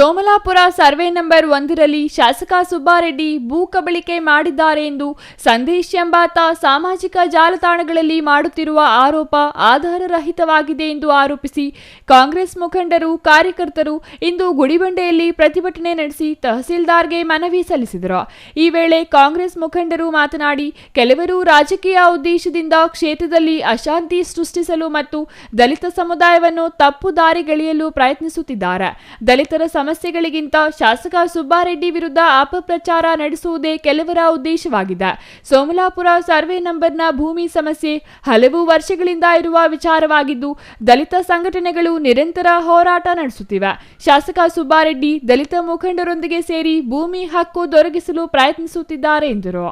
Somalapura survey number 1ರಲ್ಲಿ ಶಾಸಕ ಸುಬ್ಬಾರೆಡ್ಡಿ ಭೂ ಕಬಳಿಕೆ ಮಾಡಿದ್ದಾರೆ ಎಂದು ಸಂದೇಶ್ ಎಂಬಾತ ಸಾಮಾಜಿಕ ಜಾಲತಾಣಗಳಲ್ಲಿ ಮಾಡುತ್ತಿರುವ ಆರೋಪ ಆಧಾರರಹಿತವಾಗಿದೆ ಎಂದು ಆರೋಪಿಸಿ ಕಾಂಗ್ರೆಸ್ ಮುಖಂಡರು ಕಾರ್ಯಕರ್ತರು ಇಂದು ಗುಡಿಬಂಡೆಯಲ್ಲಿ ಪ್ರತಿಭಟನೆ ನಡೆಸಿ ತಹಸೀಲ್ದಾರ್ಗೆ ಮನವಿ ಸಲ್ಲಿಸಿದರು. ಈ ವೇಳೆ ಕಾಂಗ್ರೆಸ್ ಮುಖಂಡರು ಮಾತನಾಡಿ, ಕೆಲವರು ರಾಜಕೀಯ ಉದ್ದೇಶದಿಂದ ಕ್ಷೇತ್ರದಲ್ಲಿ ಅಶಾಂತಿ ಸೃಷ್ಟಿಸಲು ಮತ್ತು ದಲಿತ ಸಮುದಾಯವನ್ನು ತಪ್ಪು ದಾರಿಗೆಳೆಯಲು ಪ್ರಯತ್ನಿಸುತ್ತಿದ್ದಾರೆ. ದಲಿತರ ಸಮಸ್ಯೆಗಳಿಗಿಂತ ಶಾಸಕ ಸುಬ್ಬಾರೆಡ್ಡಿ ವಿರುದ್ಧ ಅಪಪ್ರಚಾರ ನಡೆಸುವುದೇ ಕೆಲವರ ಉದ್ದೇಶವಾಗಿದೆ. ಸೋಮಲಾಪುರ ಸರ್ವೆ ನಂಬರ್ನ ಭೂಮಿ ಸಮಸ್ಯೆ ಹಲವು ವರ್ಷಗಳಿಂದ ಇರುವ ವಿಚಾರವಾಗಿದ್ದು ದಲಿತ ಸಂಘಟನೆಗಳು ನಿರಂತರ ಹೋರಾಟ ನಡೆಸುತ್ತಿವೆ. ಶಾಸಕ ಸುಬ್ಬಾರೆಡ್ಡಿ ದಲಿತ ಮುಖಂಡರೊಂದಿಗೆ ಸೇರಿ ಭೂಮಿ ಹಕ್ಕು ದೊರಕಿಸಲು ಪ್ರಯತ್ನಿಸುತ್ತಿದ್ದಾರೆ ಎಂದರು.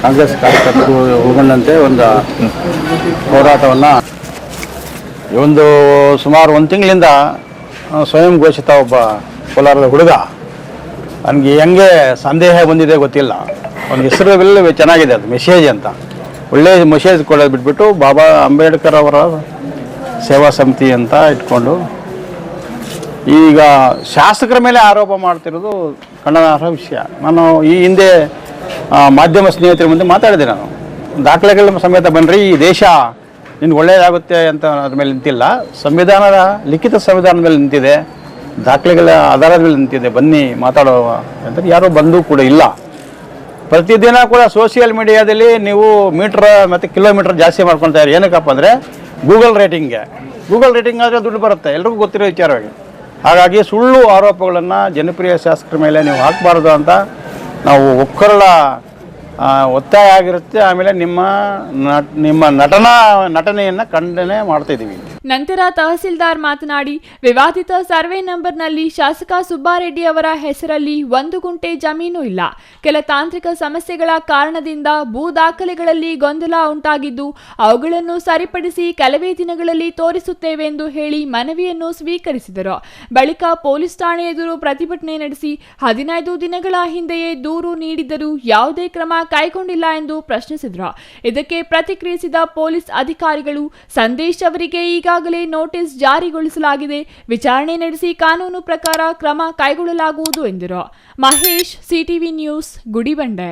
ಕಾಂಗ್ರೆಸ್ ಕಾರ್ಯಕರ್ತರು ಒಳಗೊಂಡಂತೆ ಒಂದು ಹೋರಾಟವನ್ನು ಸುಮಾರು ಒಂದು ತಿಂಗಳಿಂದ ಸ್ವಯಂ ಘೋಷಿತ ಒಬ್ಬ ಕೋಲಾರದ ಹುಡುಗ, ನನಗೆ ಹೆಂಗೆ ಸಂದೇಹ ಬಂದಿದೆ ಗೊತ್ತಿಲ್ಲ. ಅವನ ಹೆಸರು ಚೆನ್ನಾಗಿದೆ, ಅದು ಮೆಸೇಜ್ ಅಂತ ಒಳ್ಳೆಯ ಮೆಸೇಜ್ ಕೊಡೋದು ಬಿಟ್ಬಿಟ್ಟು ಬಾಬಾ ಅಂಬೇಡ್ಕರ್ ಅವರ ಸೇವಾ ಸಮಿತಿ ಅಂತ ಇಟ್ಕೊಂಡು ಈಗ ಶಾಸಕರ ಮೇಲೆ ಆರೋಪ ಮಾಡ್ತಿರೋದು ಖಂಡನಾರ್ಹ ವಿಷಯ. ನಾನು ಈ ಹಿಂದೆ ಮಾಧ್ಯಮ ಸ್ನೇಹಿತರ ಮುಂದೆ ಮಾತಾಡಿದೆ. ನಾನು ದಾಖಲೆಗಳ ಸಮೇತ ಬನ್ನಿರಿ, ಈ ದೇಶ ನಿನ್ಗೆ ಒಳ್ಳೆಯದಾಗುತ್ತೆ ಅಂತ ಅದ್ರ ಮೇಲೆ ನಿಂತಿಲ್ಲ, ಸಂವಿಧಾನದ ಲಿಖಿತ ಸಂವಿಧಾನದ ಮೇಲೆ ನಿಂತಿದೆ, ದಾಖಲೆಗಳ ಆಧಾರದ ಮೇಲೆ ನಿಂತಿದೆ, ಬನ್ನಿ ಮಾತಾಡೋ ಅಂತ ಯಾರೂ ಬಂದು ಕೂಡ ಇಲ್ಲ. ಪ್ರತಿದಿನ ಕೂಡ ಸೋಷಿಯಲ್ ಮೀಡಿಯಾದಲ್ಲಿ ನೀವು ಮೀಟ್ರ್ ಮತ್ತು ಕಿಲೋಮೀಟ್ರ್ ಜಾಸ್ತಿ ಮಾಡ್ಕೊಳ್ತಾರೆ. ಏನಕ್ಕಪ್ಪ ಅಂದರೆ ಗೂಗಲ್ ರೇಟಿಂಗ್ ಆದರೆ ದುಡ್ಡು ಬರುತ್ತೆ, ಎಲ್ರಿಗೂ ಗೊತ್ತಿರೋ ವಿಚಾರವಾಗಿ. ಹಾಗಾಗಿ ಸುಳ್ಳು ಆರೋಪಗಳನ್ನು ಜನಪ್ರಿಯ ಶಾಸಕರ ಮೇಲೆ ನೀವು ಹಾಕಬಾರ್ದು ಅಂತ ನಾವು ಒಕ್ಕರಳ ಒತ್ತಾಯ ಆಗಿರುತ್ತೆ. ಆಮೇಲೆ ನಿಮ್ಮ ನಟನೆಯನ್ನು ಖಂಡನೆ ಮಾಡ್ತಾಯಿದ್ದೀವಿ. ನಂತರ ತಹಸೀಲ್ದಾರ್ ಮಾತನಾಡಿ, ವಿವಾದಿತ ಸರ್ವೆ ನಂಬರ್ನಲ್ಲಿ ಶಾಸಕ ಸುಬ್ಬಾರೆಡ್ಡಿ ಅವರ ಹೆಸರಲ್ಲಿ 1 ಗುಂಟೆ ಜಮೀನು ಇಲ್ಲ. ಕೆಲ ತಾಂತ್ರಿಕ ಸಮಸ್ಯೆಗಳ ಕಾರಣದಿಂದ ಭೂ ದಾಖಲೆಗಳಲ್ಲಿ ಗೊಂದಲ ಉಂಟಾಗಿದ್ದು ಅವುಗಳನ್ನು ಸರಿಪಡಿಸಿ ಕೆಲವೇ ದಿನಗಳಲ್ಲಿ ತೋರಿಸುತ್ತೇವೆ ಎಂದು ಹೇಳಿ ಮನವಿಯನ್ನು ಸ್ವೀಕರಿಸಿದರು. ಬಳಿಕ ಪೊಲೀಸ್ ಠಾಣೆ ಎದುರು ಪ್ರತಿಭಟನೆ ನಡೆಸಿ 15 ದಿನಗಳ ಹಿಂದೆಯೇ ದೂರು ನೀಡಿದ್ದರೂ ಯಾವುದೇ ಕ್ರಮ ಕೈಗೊಂಡಿಲ್ಲ ಎಂದು ಪ್ರಶ್ನಿಸಿದರು. ಇದಕ್ಕೆ ಪ್ರತಿಕ್ರಿಯಿಸಿದ ಪೊಲೀಸ್ ಅಧಿಕಾರಿಗಳು, ಸಂದೇಶ್ ಅವರಿಗೆ ಈಗಾಗಲೇ ನೋಟಿಸ್ ಜಾರಿಗೊಳಿಸಲಾಗಿದೆ, ವಿಚಾರಣೆ ನಡೆಸಿ ಕಾನೂನು ಪ್ರಕಾರ ಕ್ರಮ ಕೈಗೊಳ್ಳಲಾಗುವುದು ಎಂದರು. Mahesh, CTV news, Gudibande.